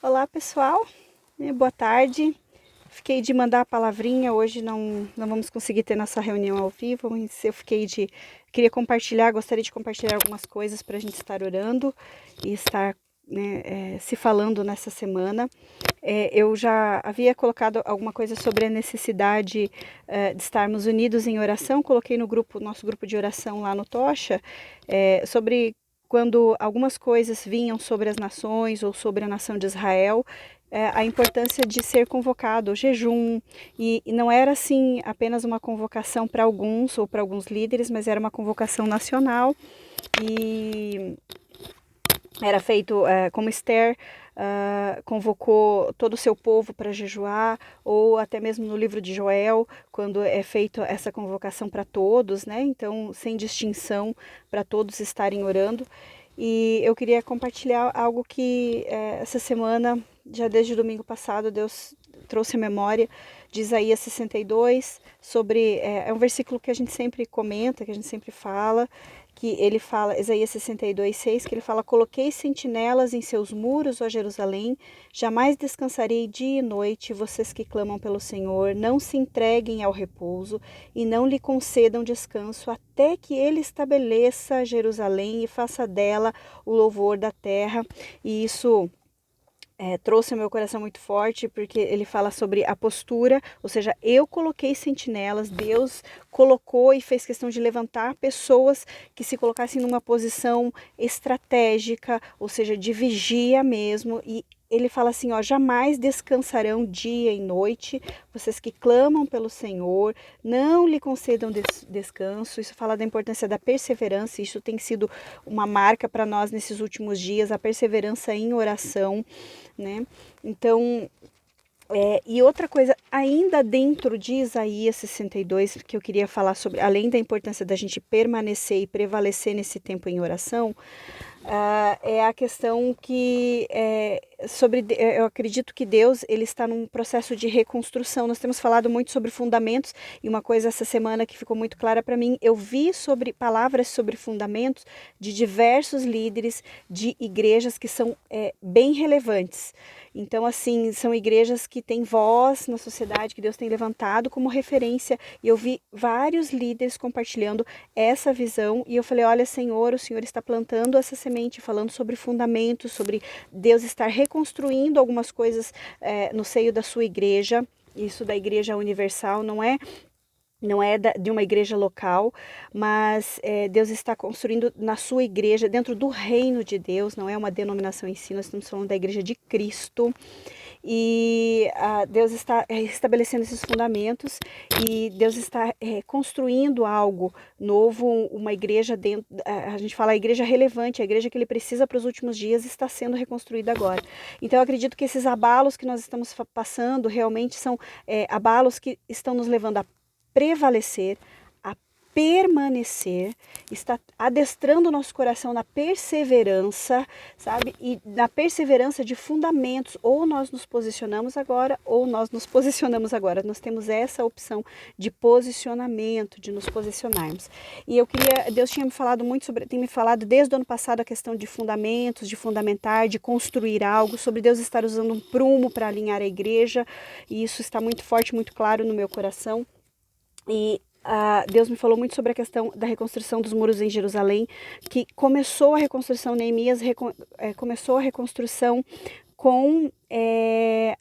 Olá pessoal, boa tarde. Fiquei de mandar a palavrinha, hoje não vamos conseguir ter nossa reunião ao vivo, mas queria compartilhar, gostaria de compartilhar algumas coisas para a gente estar orando e estar se falando nessa semana. Eu já havia colocado alguma coisa sobre a necessidade de estarmos unidos em oração, coloquei no nosso grupo de oração lá no Tocha, sobre quando algumas coisas vinham sobre as nações ou sobre a nação de Israel, a importância de ser convocado o jejum, e não era assim apenas uma convocação para alguns ou para alguns líderes, mas era uma convocação nacional, e era feito como Esther convocou todo o seu povo para jejuar, ou até mesmo no livro de Joel, quando é feita essa convocação para todos, né? Então, sem distinção, para todos estarem orando. E eu queria compartilhar algo que essa semana, já desde o domingo passado, Deus trouxe a memória de Isaías 62, é um versículo que a gente sempre comenta, que a gente sempre fala, que ele fala, Isaías 62:6, que ele fala: coloquei sentinelas em seus muros, ó Jerusalém, jamais descansarei dia e noite, vocês que clamam pelo Senhor, não se entreguem ao repouso e não lhe concedam descanso, até que ele estabeleça Jerusalém e faça dela o louvor da terra. E isso trouxe ao meu coração muito forte, porque ele fala sobre a postura, ou seja, eu coloquei sentinelas, Deus colocou e fez questão de levantar pessoas que se colocassem numa posição estratégica, ou seja, de vigia mesmo, e ele fala assim, ó, jamais descansarão dia e noite, vocês que clamam pelo Senhor, não lhe concedam descanso. Isso fala da importância da perseverança, isso tem sido uma marca para nós nesses últimos dias, a perseverança em oração, né? Então, e outra coisa, ainda dentro de Isaías 62, que eu queria falar sobre, além da importância da gente permanecer e prevalecer nesse tempo em oração, é a questão que eu acredito que Deus ele está num processo de reconstrução. Nós temos falado muito sobre fundamentos, e uma coisa essa semana que ficou muito clara para mim, eu vi sobre palavras sobre fundamentos de diversos líderes de igrejas que são bem relevantes. Então, assim, são igrejas que têm voz na sociedade, que Deus tem levantado como referência, e eu vi vários líderes compartilhando essa visão, e eu falei, olha, Senhor, o Senhor está plantando essa semente, falando sobre fundamentos, sobre Deus estar reconstruindo algumas coisas no seio da sua igreja. Isso da igreja universal não é de uma igreja local, mas Deus está construindo na sua igreja, dentro do reino de Deus, não é uma denominação em si, nós estamos falando da igreja de Cristo, e Deus está estabelecendo esses fundamentos, e Deus está construindo algo novo, uma igreja dentro, a gente fala a igreja relevante, a igreja que ele precisa para os últimos dias está sendo reconstruída agora. Então eu acredito que esses abalos que nós estamos passando realmente são abalos que estão nos levando a prevalecer, a permanecer, está adestrando o nosso coração na perseverança, sabe? E na perseverança de fundamentos, ou nós nos posicionamos agora, ou nós nos posicionamos agora. Nós temos essa opção de posicionamento, de nos posicionarmos. E Deus tinha me falado muito tem me falado desde o ano passado a questão de fundamentos, de fundamentar, de construir algo, sobre Deus estar usando um prumo para alinhar a igreja, e isso está muito forte, muito claro no meu coração. E Deus me falou muito sobre a questão da reconstrução dos muros em Jerusalém, que começou a reconstrução, Neemias começou a reconstrução com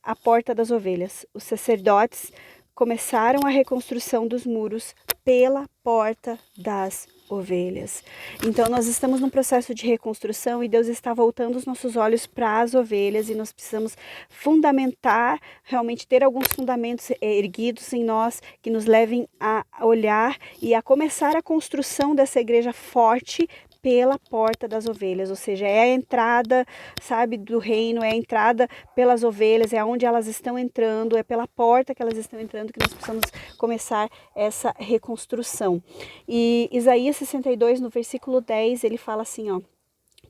a Porta das Ovelhas. Os sacerdotes começaram a reconstrução dos muros pela Porta das Ovelhas. Então nós estamos num processo de reconstrução, e Deus está voltando os nossos olhos para as ovelhas, e nós precisamos fundamentar, realmente ter alguns fundamentos erguidos em nós, que nos levem a olhar e a começar a construção dessa igreja forte pela Porta das Ovelhas, ou seja, é a entrada, sabe, do reino, é a entrada pelas ovelhas, é onde elas estão entrando, é pela porta que elas estão entrando que nós precisamos começar essa reconstrução. E Isaías 62, no versículo 10, ele fala assim, ó: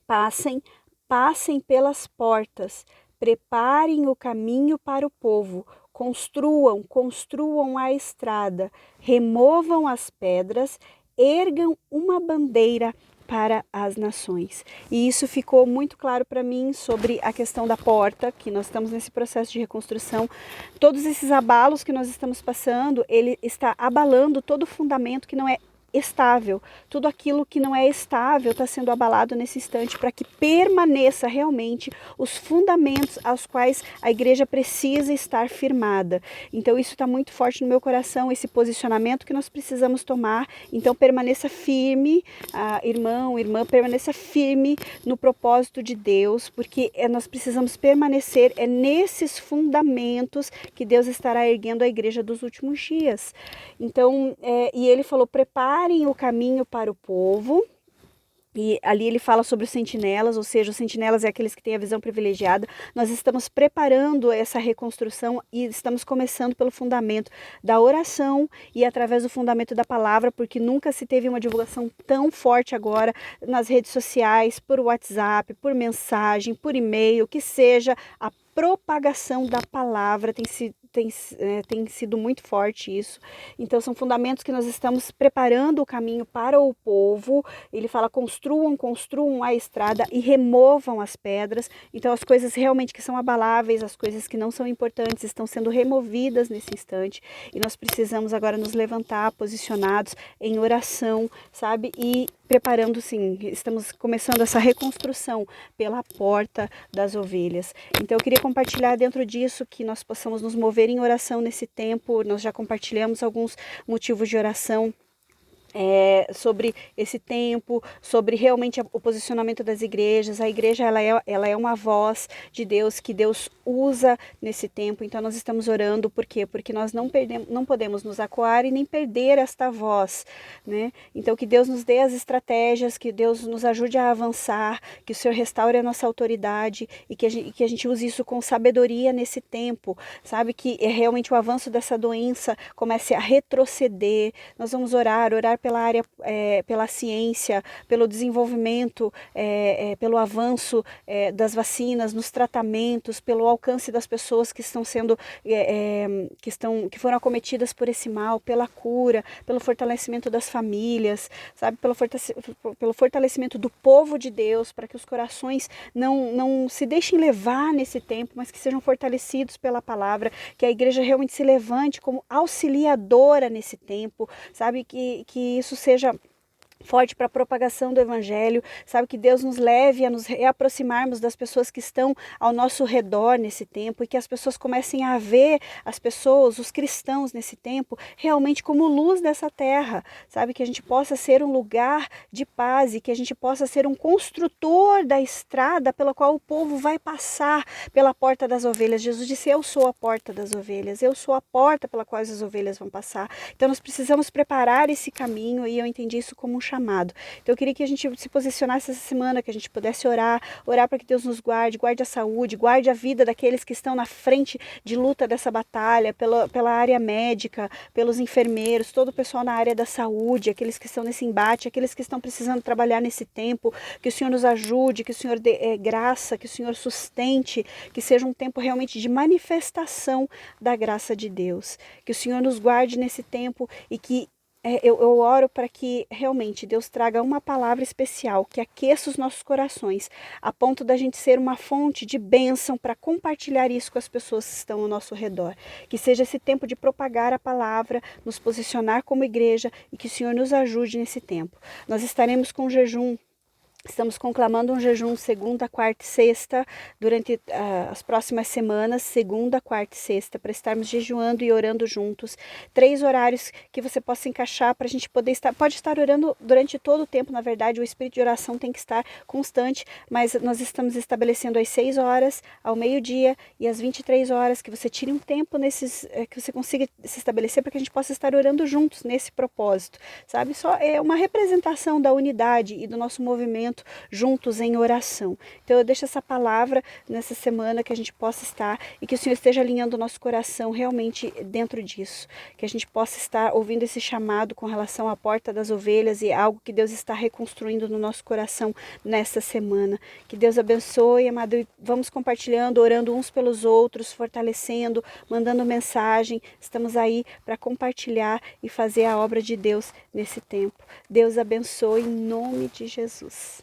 passem pelas portas, preparem o caminho para o povo, construam a estrada, removam as pedras, ergam uma bandeira para as nações. E isso ficou muito claro para mim sobre a questão da porta, que nós estamos nesse processo de reconstrução. Todos esses abalos que nós estamos passando, ele está abalando todo o fundamento que não é estável. Tudo aquilo que não é estável está sendo abalado nesse instante para que permaneça realmente os fundamentos aos quais a igreja precisa estar firmada. Então isso está muito forte no meu coração, esse posicionamento que nós precisamos tomar. Então permaneça firme, irmão, irmã, permaneça firme no propósito de Deus, porque nós precisamos permanecer nesses fundamentos que Deus estará erguendo a igreja dos últimos dias. Então, e ele falou, preparem o caminho para o povo. E ali ele fala sobre os sentinelas, ou seja, os sentinelas é aqueles que têm a visão privilegiada. Nós estamos preparando essa reconstrução e estamos começando pelo fundamento da oração e através do fundamento da palavra, porque nunca se teve uma divulgação tão forte agora nas redes sociais, por WhatsApp, por mensagem, por e-mail, que seja a propagação da palavra tem sido muito forte isso. Então são fundamentos que nós estamos preparando o caminho para o povo. Ele fala, construam a estrada e removam as pedras. Então as coisas realmente que são abaláveis, as coisas que não são importantes estão sendo removidas nesse instante. E nós precisamos agora nos levantar posicionados em oração, sabe? E preparando, sim, estamos começando essa reconstrução pela porta das ovelhas. Então eu queria compartilhar dentro disso que nós possamos nos mover em oração nesse tempo. Nós já compartilhamos alguns motivos de oração sobre esse tempo, sobre realmente o posicionamento das igrejas. A igreja ela é uma voz de Deus que Deus usa nesse tempo. Então nós estamos orando, por quê? Porque nós não podemos nos acuar e nem perder esta voz, né? Então que Deus nos dê as estratégias, que Deus nos ajude a avançar, que o Senhor restaure a nossa autoridade e que a gente use isso com sabedoria nesse tempo, sabe? Que realmente o avanço dessa doença comece a retroceder. Nós vamos orar pela área, pela ciência, pelo desenvolvimento, pelo avanço das vacinas, nos tratamentos, pelo alcance das pessoas que estão sendo, que foram acometidas por esse mal, pela cura, pelo fortalecimento das famílias, sabe, pelo fortalecimento do povo de Deus, para que os corações não se deixem levar nesse tempo, mas que sejam fortalecidos pela palavra, que a igreja realmente se levante como auxiliadora nesse tempo, sabe, que isso seja forte para a propagação do evangelho, sabe, que Deus nos leve a nos reaproximarmos das pessoas que estão ao nosso redor nesse tempo e que as pessoas comecem a ver as pessoas, os cristãos nesse tempo, realmente como luz dessa terra, sabe, que a gente possa ser um lugar de paz e que a gente possa ser um construtor da estrada pela qual o povo vai passar pela porta das ovelhas. Jesus disse, eu sou a porta das ovelhas, eu sou a porta pela qual as ovelhas vão passar. Então nós precisamos preparar esse caminho e eu entendi isso como um chamado. Então eu queria que a gente se posicionasse essa semana, que a gente pudesse orar para que Deus nos guarde a saúde, guarde a vida daqueles que estão na frente de luta dessa batalha, pela área médica, pelos enfermeiros, todo o pessoal na área da saúde, aqueles que estão nesse embate, aqueles que estão precisando trabalhar nesse tempo, que o Senhor nos ajude, que o Senhor dê graça, que o Senhor sustente, que seja um tempo realmente de manifestação da graça de Deus, que o Senhor nos guarde nesse tempo e que eu oro para que realmente Deus traga uma palavra especial que aqueça os nossos corações, a ponto da gente ser uma fonte de bênção para compartilhar isso com as pessoas que estão ao nosso redor. Que seja esse tempo de propagar a palavra, nos posicionar como igreja e que o Senhor nos ajude nesse tempo. Nós estaremos com jejum. Estamos conclamando um jejum segunda, quarta e sexta durante as próximas semanas, segunda, quarta e sexta, para estarmos jejuando e orando juntos. 3 horários que você possa encaixar para a gente poder estar, pode estar orando durante todo o tempo, na verdade o espírito de oração tem que estar constante, mas nós estamos estabelecendo às 6 horas, ao meio-dia e às 23 horas, que você tire um tempo que você consiga se estabelecer para que a gente possa estar orando juntos nesse propósito, sabe? Só é uma representação da unidade e do nosso movimento momento juntos em oração. Então eu deixo essa palavra nessa semana, que a gente possa estar e que o Senhor esteja alinhando o nosso coração realmente dentro disso, que a gente possa estar ouvindo esse chamado com relação à porta das ovelhas e algo que Deus está reconstruindo no nosso coração nesta semana. Que Deus abençoe, amado, e vamos compartilhando, orando uns pelos outros, fortalecendo, mandando mensagem. Estamos aí para compartilhar e fazer a obra de Deus nesse tempo. Deus abençoe em nome de Jesus.